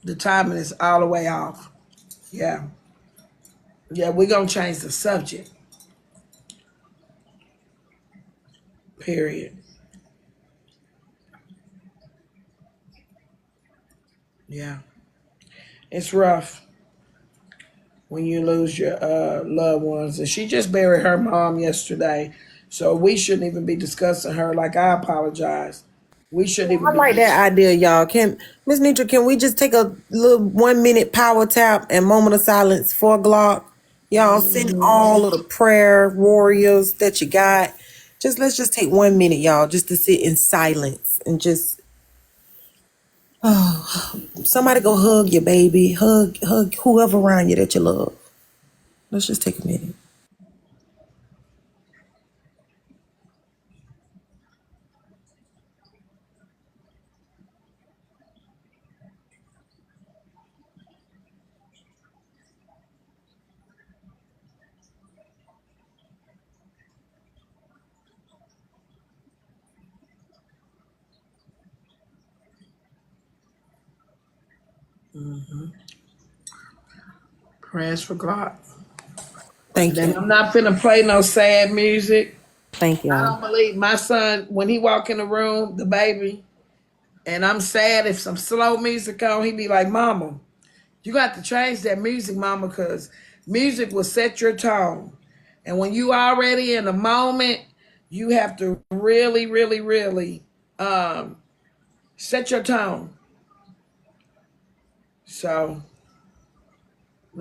The timing is all the way off. Yeah. Yeah, we're going to change the subject. Period. Yeah. It's rough when you lose your loved ones. And she just buried her mom yesterday. So we shouldn't even be discussing her. Like, I apologize. We shouldn't even I like be. that idea, y'all. Can Miss Nitra, can we just take a little 1 minute power tap and moment of silence for Glock? Y'all send all of the prayer warriors that you got. Just let's just take 1 minute, y'all, just to sit in silence and just somebody go hug your baby, hug whoever around you that you love. Let's just take a minute. Prayers for Glock. And Thank then you. I'm not finna play no sad music. Thank I y'all. don't believe my son, when he walk in the room, the baby, and I'm sad if some slow music on, he be like, Mama, you got to change that music, Mama, because music will set your tone. And when you already in the moment, you have to really, really, really set your tone. So